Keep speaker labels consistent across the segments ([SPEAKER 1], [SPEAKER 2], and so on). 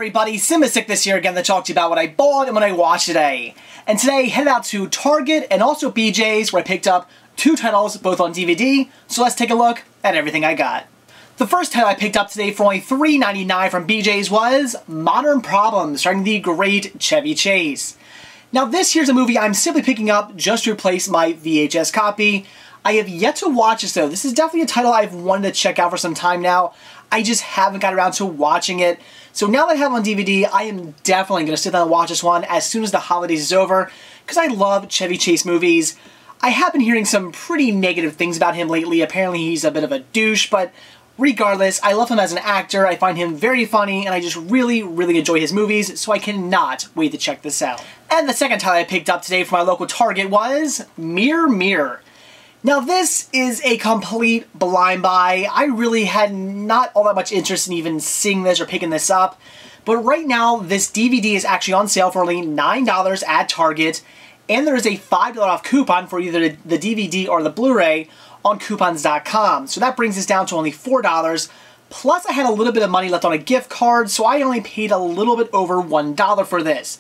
[SPEAKER 1] everybody, Simasic this year again to talk to you about what I bought and what I watched today. And today, headed out to Target and also BJ's where I picked up two titles, both on DVD, so let's take a look at everything I got. The first title I picked up today for only $3.99 from BJ's was Modern Problems, starring the great Chevy Chase. Now this here's a movie I'm simply picking up just to replace my VHS copy. I have yet to watch this though. This is definitely a title I've wanted to check out for some time now. I just haven't got around to watching it. So now that I have it on DVD, I am definitely going to sit down and watch this one as soon as the holidays is over, because I love Chevy Chase movies. I have been hearing some pretty negative things about him lately. Apparently he's a bit of a douche, but regardless, I love him as an actor. I find him very funny, and I just really enjoy his movies, so I cannot wait to check this out. And the second title I picked up today from my local Target was Mirror, Mirror. Now this is a complete blind buy. I really had not all that much interest in even seeing this or picking this up, but right now this DVD is actually on sale for only $9 at Target, and there is a $5 off coupon for either the DVD or the Blu-ray on coupons.com. So that brings us down to only $4, plus I had a little bit of money left on a gift card, so I only paid a little bit over $1 for this.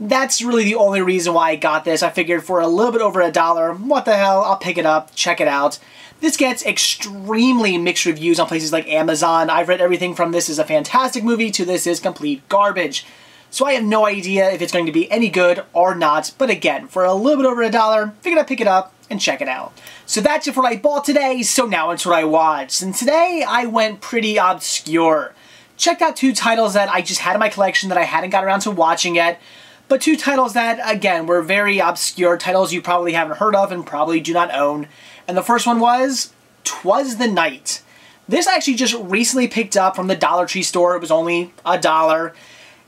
[SPEAKER 1] That's really the only reason why I got this. I figured for a little bit over $1, what the hell, I'll pick it up, check it out. This gets extremely mixed reviews on places like Amazon. I've read everything from this is a fantastic movie to this is complete garbage. So I have no idea if it's going to be any good or not, but again, for a little bit over $1, figured I'd pick it up and check it out. So that's it for what I bought today, so now it's what I watched. And today I went pretty obscure. Checked out two titles that I just had in my collection that I hadn't got around to watching yet. But two titles that, again, were very obscure titles you probably haven't heard of and probably do not own. And the first one was Twas the Night. This I actually just recently picked up from the Dollar Tree store. It was only $1.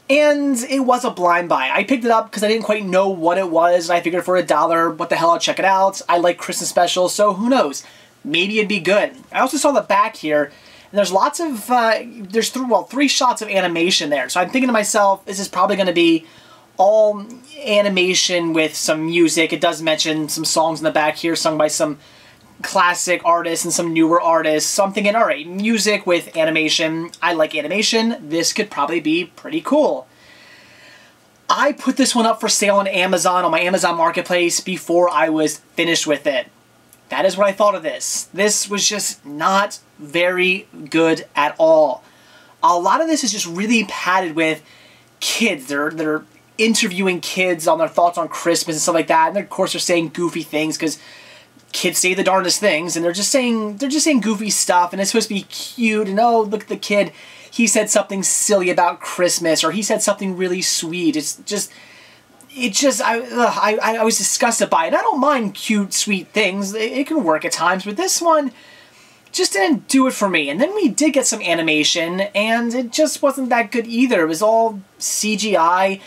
[SPEAKER 1] And it was a blind buy. I picked it up because I didn't quite know what it was. And I figured for $1, what the hell, I'll check it out. I like Christmas specials, so who knows? Maybe it'd be good. I also saw the back here. And there's lots of, there's three shots of animation there. So I'm thinking to myself, this is probably going to be all animation with some music. It does mention some songs in the back here sung by some classic artists and some newer artists. So I'm thinking, alright, music with animation. I like animation. This could probably be pretty cool. I put this one up for sale on Amazon, on my Amazon Marketplace, before I was finished with it. That is what I thought of this. This was just not very good at all. A lot of this is just really padded with kids. They're interviewing kids on their thoughts on Christmas and stuff like that, and of course they're saying goofy things because kids say the darndest things, and they're just saying goofy stuff, and it's supposed to be cute, and oh, look at the kid, he said something silly about Christmas, or he said something really sweet. I was disgusted by it. I don't mind cute, sweet things. It can work at times, but this one just didn't do it for me. And then we did get some animation, and it just wasn't that good either. It was all CGI,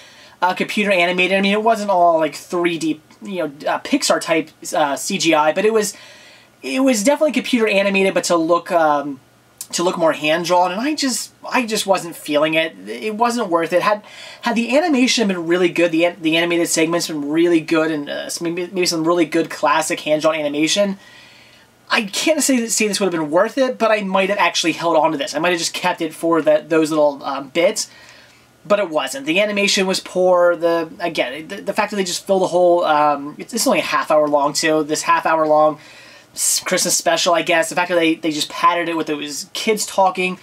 [SPEAKER 1] computer animated. I mean, it wasn't all like 3D, Pixar type CGI, but it was definitely computer animated, but to look more hand drawn. And I just wasn't feeling it. It wasn't worth it. Had the animation been really good, the animated segments been really good, and maybe some really good classic hand drawn animation, I can't say this would have been worth it, but I might have actually held on to this. I might have just kept it for those little bits. But it wasn't. The animation was poor. The fact that they just filled the whole, it's only a half hour long too, this half hour long Christmas special, I guess. The fact that they just padded it with those kids talking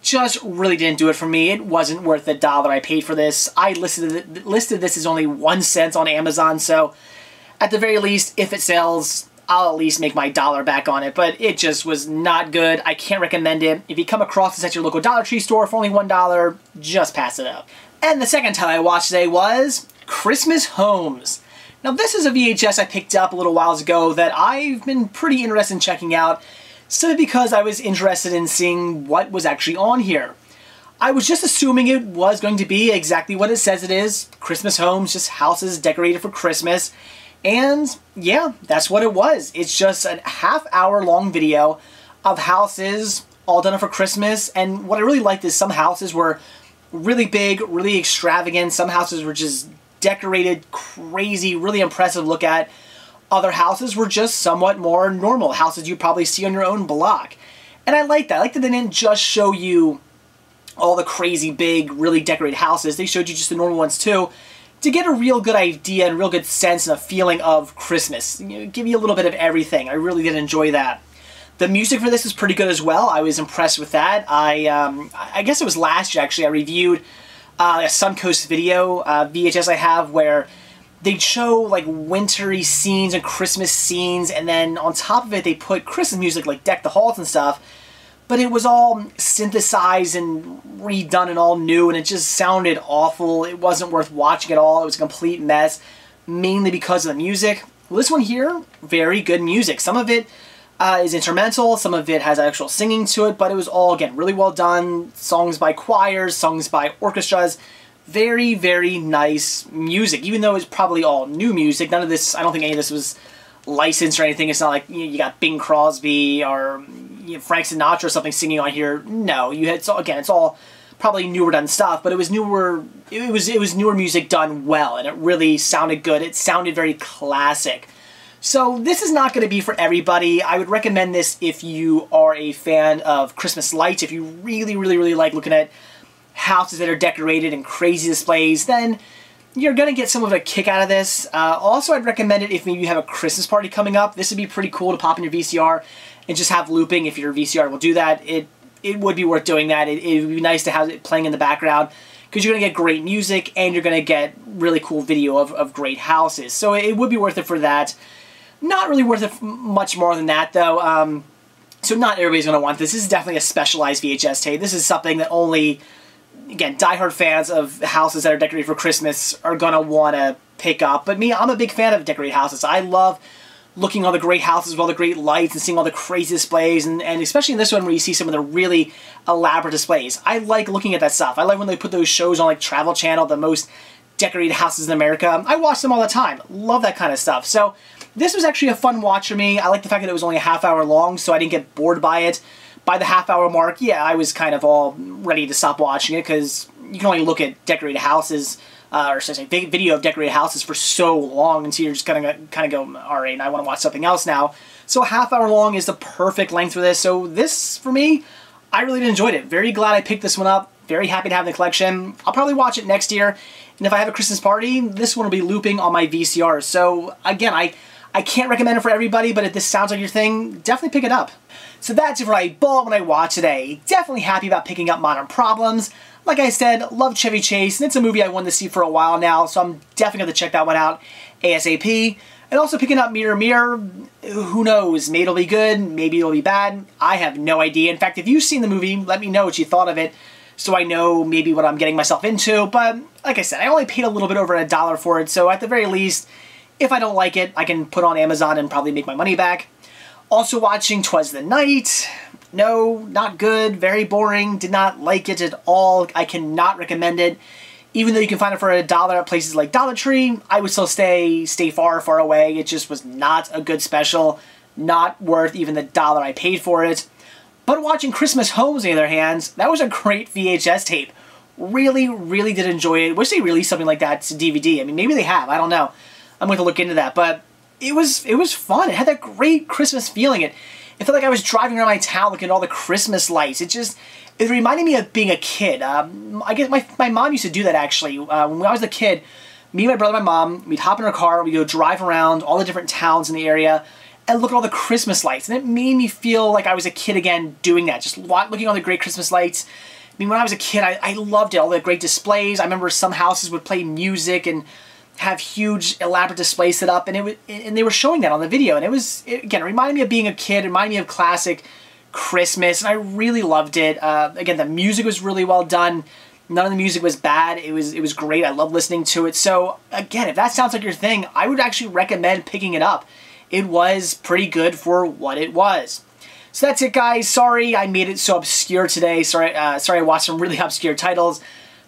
[SPEAKER 1] just really didn't do it for me. It wasn't worth the $1 I paid for this. I listed this as only 1 cent on Amazon, so at the very least, if it sells, I'll at least make my $1 back on it, but it just was not good. I can't recommend it. If you come across this at your local Dollar Tree store for only $1, just pass it up. And the second title I watched today was Christmas Homes. Now this is a VHS I picked up a little while ago that I've been pretty interested in checking out, simply because I was interested in seeing what was actually on here. I was just assuming it was going to be exactly what it says it is, Christmas homes, just houses decorated for Christmas. And yeah, that's what it was. It's just a half-hour long video of houses all done for Christmas. And what I really liked is some houses were really big, really extravagant. Some houses were just decorated crazy, really impressive to look at. Other houses were just somewhat more normal, houses you probably see on your own block. And I like that. I like that they didn't just show you all the crazy big, really decorated houses. They showed you just the normal ones too, to get a real good idea and real good sense and a feeling of Christmas. Give you a little bit of everything. I really did enjoy that. The music for this is pretty good as well. I was impressed with that. I guess it was last year actually, I reviewed a Suncoast video VHS I have, where they'd show like wintry scenes and Christmas scenes, and then on top of it they put Christmas music like Deck the Halls and stuff, but it was all synthesized and redone and all new, and it just sounded awful. It wasn't worth watching at all. It was a complete mess, mainly because of the music. Well, this one here, very good music. Some of it is instrumental, some of it has actual singing to it, but it was all, again, really well done. Songs by choirs, songs by orchestras. Very, very nice music, even though it's probably all new music. None of this, I don't think any of this was licensed or anything. It's not like you got Bing Crosby or Frank Sinatra or something singing on here. No, it's all probably newer done stuff, but it was newer. It was newer music done well, and it really sounded good. It sounded very classic. So this is not going to be for everybody. I would recommend this if you are a fan of Christmas lights. If you really, really, really like looking at houses that are decorated and crazy displays, then you're going to get some of a kick out of this. Also, I'd recommend it if maybe you have a Christmas party coming up. This would be pretty cool to pop in your VCR and just have looping. If your VCR will do that, it would be worth doing that. It would be nice to have it playing in the background, because you're going to get great music and you're going to get really cool video of great houses. So it would be worth it for that. Not really worth it much more than that, though. So not everybody's going to want this. This is definitely a specialized VHS tape. This is something that only, again, diehard fans of houses that are decorated for Christmas are going to want to pick up. But me, I'm a big fan of decorated houses. I love looking at all the great houses with all the great lights and seeing all the crazy displays, and especially in this one where you see some of the really elaborate displays. I like looking at that stuff. I like when they put those shows on like Travel Channel, the most decorated houses in America. I watch them all the time. Love that kind of stuff. So this was actually a fun watch for me. I like the fact that it was only a half hour long, so I didn't get bored by it. By the half hour mark, yeah, I was kind of all ready to stop watching it, because you can only look at decorated houses, or should I say video of decorated houses for so long until you're just gonna kind of go, all right, I want to watch something else now. So a half hour long is the perfect length for this. So this, for me, I really enjoyed it. Very glad I picked this one up. Very happy to have the collection. I'll probably watch it next year, and if I have a Christmas party, this one will be looping on my VCR. So again, I can't recommend it for everybody, but if this sounds like your thing, definitely pick it up. So that's it for what I bought when I watched today. Definitely happy about picking up Modern Problems. Like I said, love Chevy Chase, and it's a movie I wanted to see for a while now, so I'm definitely going to check that one out ASAP. And also picking up Mirror Mirror, who knows, maybe it'll be good, maybe it'll be bad. I have no idea. In fact, if you've seen the movie, let me know what you thought of it, so I know maybe what I'm getting myself into. But like I said, I only paid a little bit over $1 for it, so at the very least, if I don't like it, I can put it on Amazon and probably make my money back. Also watching Twas the Night. No, not good, very boring, did not like it at all. I cannot recommend it. Even though you can find it for $1 at places like Dollar Tree, I would still stay far, far away. It just was not a good special, not worth even the $1 I paid for it. But watching Christmas Homes, on the other hand, that was a great VHS tape. Really, really did enjoy it. Wish they released something like that to DVD. I mean, maybe they have, I don't know. I'm going to look into that, but it was fun. It had that great Christmas feeling. It felt like I was driving around my town looking at all the Christmas lights. It reminded me of being a kid. I guess my mom used to do that, actually. When I was a kid, me, my brother, and my mom, we'd hop in our car, we'd go drive around all the different towns in the area and look at all the Christmas lights. And it made me feel like I was a kid again doing that, just looking at all the great Christmas lights. I mean, when I was a kid, I loved it, all the great displays. I remember some houses would play music and have huge elaborate displays set up, and they were showing that on the video, and it reminded me of being a kid. It reminded me of classic Christmas, and I really loved it. Again, the music was really well done. None of the music was bad. It was great. I love listening to it. So again, if that sounds like your thing, I would actually recommend picking it up. It was pretty good for what it was. So that's it, guys. Sorry I made it so obscure today. Sorry I watched some really obscure titles.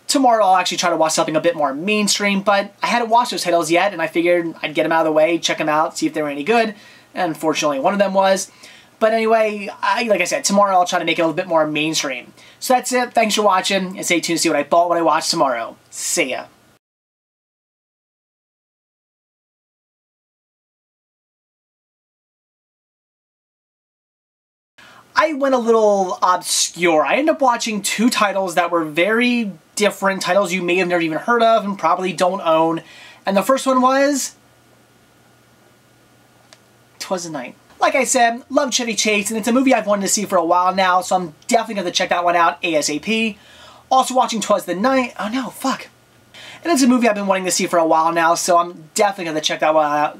[SPEAKER 1] Tomorrow I'll actually try to watch something a bit more mainstream, but I hadn't watched those titles yet, and I figured I'd get them out of the way, check them out, see if they were any good, and unfortunately one of them was. But anyway, like I said, tomorrow I'll try to make it a little bit more mainstream. So that's it. Thanks for watching, and stay tuned to see what I bought when I watch tomorrow. See ya. I went a little obscure. I ended up watching two titles that were very different, titles you may have never even heard of and probably don't own. And the first one was Twas the Night. Like I said, love Chevy Chase, and it's a movie I've wanted to see for a while now, so I'm definitely going to check that one out ASAP. Also watching Twas the Night. Oh no, fuck. And it's a movie I've been wanting to see for a while now, so I'm definitely going to check that one out.